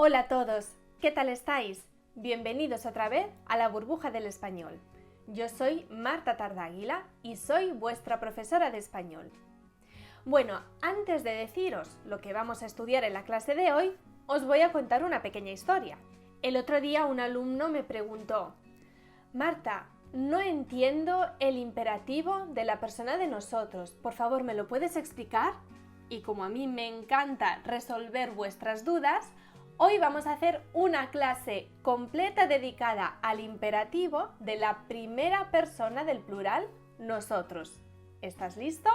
Hola a todos, ¿qué tal estáis? Bienvenidos otra vez a la burbuja del español. Yo soy Marta Tardáguila y soy vuestra profesora de español. Bueno, antes de deciros lo que vamos a estudiar en la clase de hoy, os voy a contar una pequeña historia. El otro día un alumno me preguntó: Marta, no entiendo el imperativo de la persona de nosotros. Por favor, ¿me lo puedes explicar? Y como a mí me encanta resolver vuestras dudas, hoy vamos a hacer una clase completa dedicada al imperativo de la primera persona del plural, nosotros. ¿Estás listo?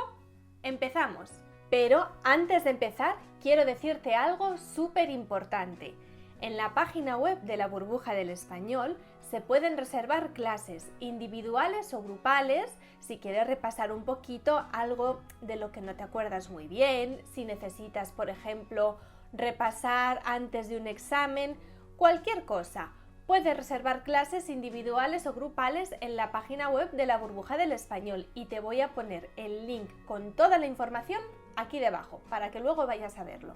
¡Empezamos! Pero antes de empezar, quiero decirte algo súper importante. En la página web de la Burbuja del Español se pueden reservar clases individuales o grupales si quieres repasar un poquito algo de lo que no te acuerdas muy bien, si necesitas, por ejemplo, repasar antes de un examen, cualquier cosa. Puedes reservar clases individuales o grupales en la página web de la Burbuja del Español y te voy a poner el link con toda la información aquí debajo para que luego vayas a verlo.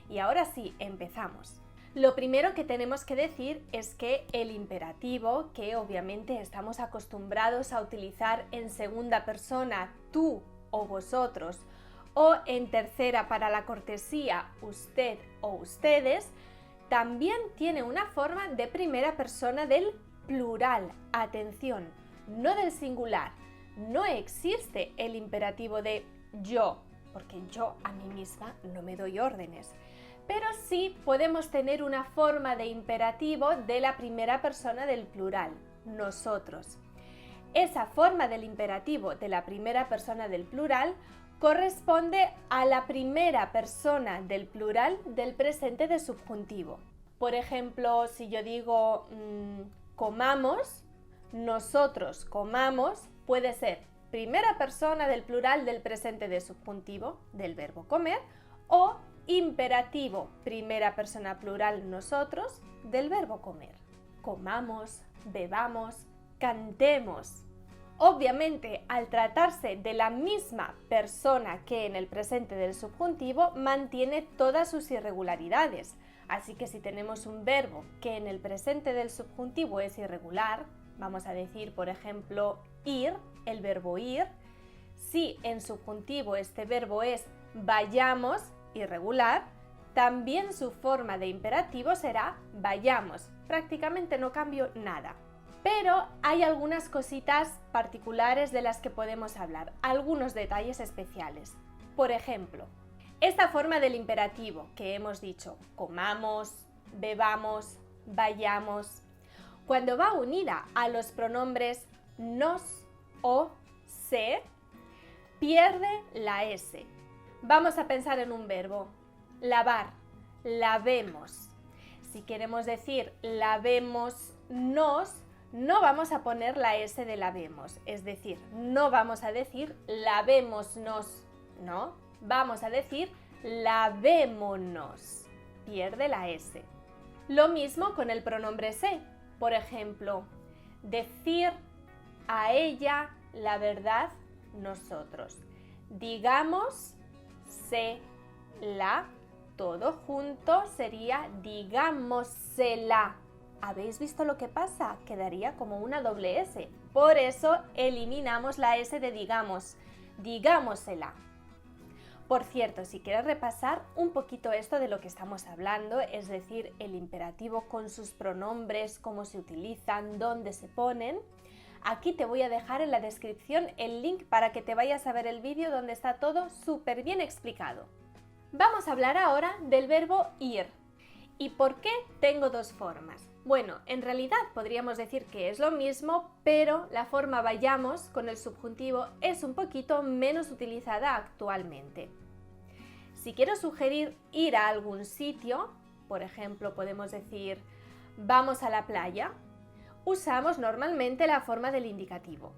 Y ahora sí, empezamos. Lo primero que tenemos que decir es que el imperativo, que obviamente estamos acostumbrados a utilizar en segunda persona, tú o vosotros, o en tercera para la cortesía, usted o ustedes, también tiene una forma de primera persona del plural. Atención, no del singular. No existe el imperativo de yo, porque yo a mí misma no me doy órdenes. Pero sí podemos tener una forma de imperativo de la primera persona del plural, nosotros. Esa forma del imperativo de la primera persona del plural corresponde a la primera persona del plural del presente de subjuntivo. Por ejemplo, si yo digo comamos, nosotros comamos, puede ser primera persona del plural del presente de subjuntivo del verbo comer o imperativo primera persona plural nosotros del verbo comer. Comamos, bebamos, cantemos. Obviamente, al tratarse de la misma persona que en el presente del subjuntivo, mantiene todas sus irregularidades. Así que si tenemos un verbo que en el presente del subjuntivo es irregular, vamos a decir, por ejemplo, ir, el verbo ir. Si en subjuntivo este verbo es vayamos, irregular, también su forma de imperativo será vayamos. Prácticamente no cambio nada. Pero hay algunas cositas particulares de las que podemos hablar, algunos detalles especiales. Por ejemplo, esta forma del imperativo que hemos dicho, comamos, bebamos, vayamos, cuando va unida a los pronombres nos o se, pierde la S. Vamos a pensar en un verbo, lavar, lavemos. Si queremos decir lavemos nos, no vamos a poner la S de lavemos, es decir, no vamos a decir lavémonos, no, vamos a decir lavémonos, pierde la S. Lo mismo con el pronombre se, por ejemplo, decir a ella la verdad nosotros. Digamos se la, todo junto sería digámosela. ¿Habéis visto lo que pasa? Quedaría como una doble S. Por eso eliminamos la S de digamos, digámosela. Por cierto, si quieres repasar un poquito esto de lo que estamos hablando, es decir, el imperativo con sus pronombres, cómo se utilizan, dónde se ponen, aquí te voy a dejar en la descripción el link para que te vayas a ver el vídeo donde está todo súper bien explicado. Vamos a hablar ahora del verbo ir. ¿Y por qué tengo dos formas? Bueno, en realidad podríamos decir que es lo mismo, pero la forma vayamos con el subjuntivo es un poquito menos utilizada actualmente. Si quiero sugerir ir a algún sitio, por ejemplo, podemos decir vamos a la playa, usamos normalmente la forma del indicativo.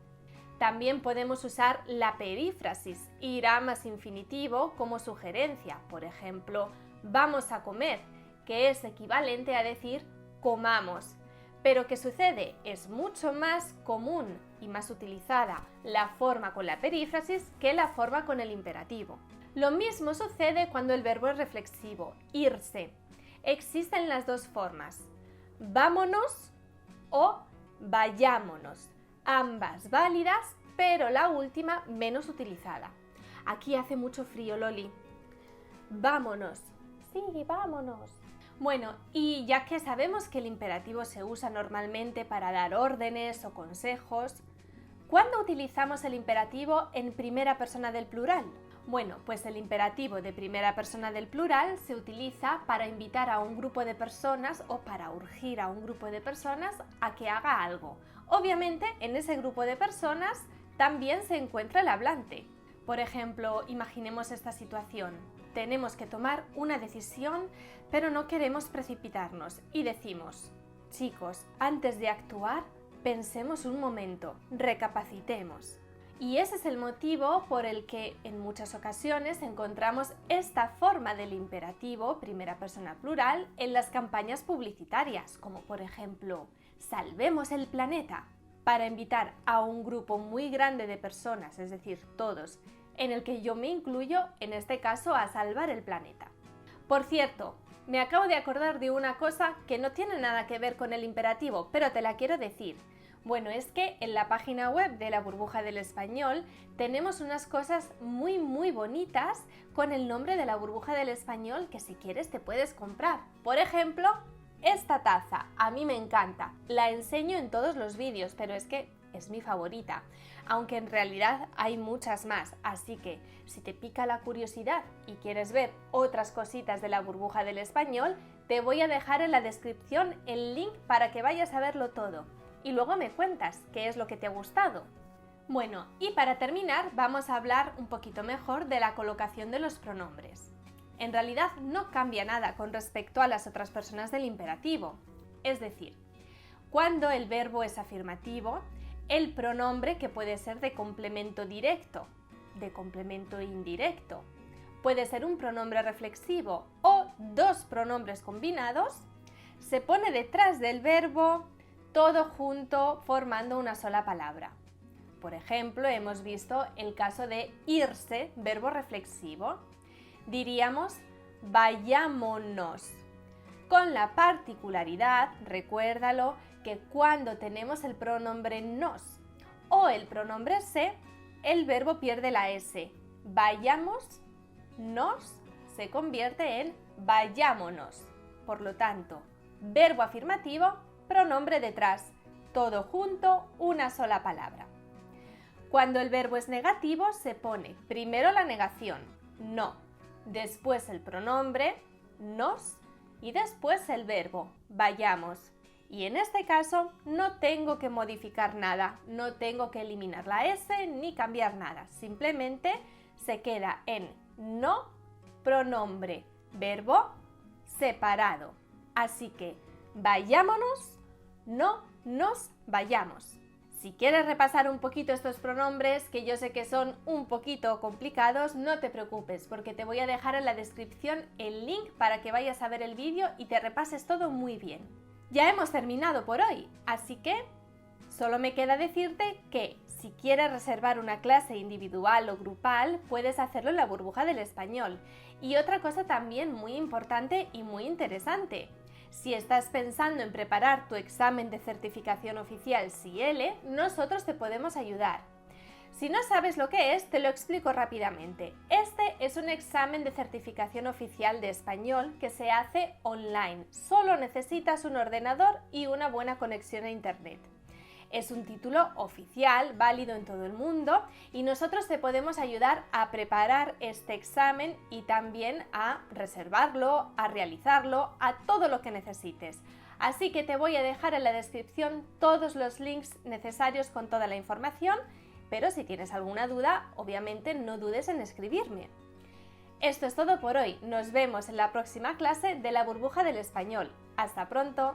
También podemos usar la perífrasis, irá más infinitivo, como sugerencia. Por ejemplo, vamos a comer, que es equivalente a decir comamos. Pero ¿qué sucede? Es mucho más común y más utilizada la forma con la perífrasis que la forma con el imperativo. Lo mismo sucede cuando el verbo es reflexivo, irse. existen las dos formas, vámonos o vayámonos, ambas válidas, pero la última menos utilizada. Aquí hace mucho frío, Loli. Vámonos. Sí, vámonos. Bueno, y ya que sabemos que el imperativo se usa normalmente para dar órdenes o consejos, ¿cuándo utilizamos el imperativo en primera persona del plural? Bueno, pues el imperativo de primera persona del plural se utiliza para invitar a un grupo de personas o para urgir a un grupo de personas a que haga algo. Obviamente, en ese grupo de personas también se encuentra el hablante. Por ejemplo, imaginemos esta situación. Tenemos que tomar una decisión, pero no queremos precipitarnos y decimos: chicos, antes de actuar, pensemos un momento, recapacitemos. Y ese es el motivo por el que en muchas ocasiones encontramos esta forma del imperativo, primera persona plural, en las campañas publicitarias, como por ejemplo, salvemos el planeta, para invitar a un grupo muy grande de personas, es decir, todos, en el que yo me incluyo, en este caso, a salvar el planeta. Por cierto, me acabo de acordar de una cosa que no tiene nada que ver con el imperativo, pero te la quiero decir. Bueno, es que en la página web de la Burbuja del Español tenemos unas cosas muy bonitas con el nombre de la Burbuja del Español que si quieres te puedes comprar. Por ejemplo, esta taza, a mí me encanta, la enseño en todos los vídeos, pero es que es mi favorita, aunque en realidad hay muchas más, así que si te pica la curiosidad y quieres ver otras cositas de la Burbuja del Español, te voy a dejar en la descripción el link para que vayas a verlo todo. Y luego me cuentas qué es lo que te ha gustado. Bueno, y para terminar vamos a hablar un poquito mejor de la colocación de los pronombres. En realidad no cambia nada con respecto a las otras personas del imperativo. Es decir, cuando el verbo es afirmativo, el pronombre, que puede ser de complemento directo, de complemento indirecto, puede ser un pronombre reflexivo o dos pronombres combinados, se pone detrás del verbo todo junto formando una sola palabra. Por ejemplo, hemos visto el caso de irse, verbo reflexivo. Diríamos vayámonos, con la particularidad, recuérdalo, que cuando tenemos el pronombre nos o el pronombre se, el verbo pierde la S. Vayamos, nos, se convierte en vayámonos. Por lo tanto, verbo afirmativo, pronombre detrás, todo junto, una sola palabra. Cuando el verbo es negativo, se pone primero la negación, no, después el pronombre, nos, y después el verbo, vayamos. Y en este caso no tengo que modificar nada, no tengo que eliminar la S ni cambiar nada, simplemente se queda en no, pronombre, verbo, separado. Así que vayámonos, no nos vayamos. Si quieres repasar un poquito estos pronombres, que yo sé que son un poquito complicados, no te preocupes, porque te voy a dejar en la descripción el link para que vayas a ver el vídeo y te repases todo muy bien. Ya hemos terminado por hoy, así que solo me queda decirte que si quieres reservar una clase individual o grupal, puedes hacerlo en la Burbuja del Español. Y otra cosa también muy importante y muy interesante. Si estás pensando en preparar tu examen de certificación oficial SIELE, nosotros te podemos ayudar. Si no sabes lo que es, te lo explico rápidamente. Este es un examen de certificación oficial de español que se hace online. Solo necesitas un ordenador y una buena conexión a internet. Es un título oficial, válido en todo el mundo, y nosotros te podemos ayudar a preparar este examen y también a reservarlo, a realizarlo, a todo lo que necesites. Así que te voy a dejar en la descripción todos los links necesarios con toda la información, pero si tienes alguna duda, obviamente no dudes en escribirme. Esto es todo por hoy. Nos vemos en la próxima clase de la Burbuja del Español. ¡Hasta pronto!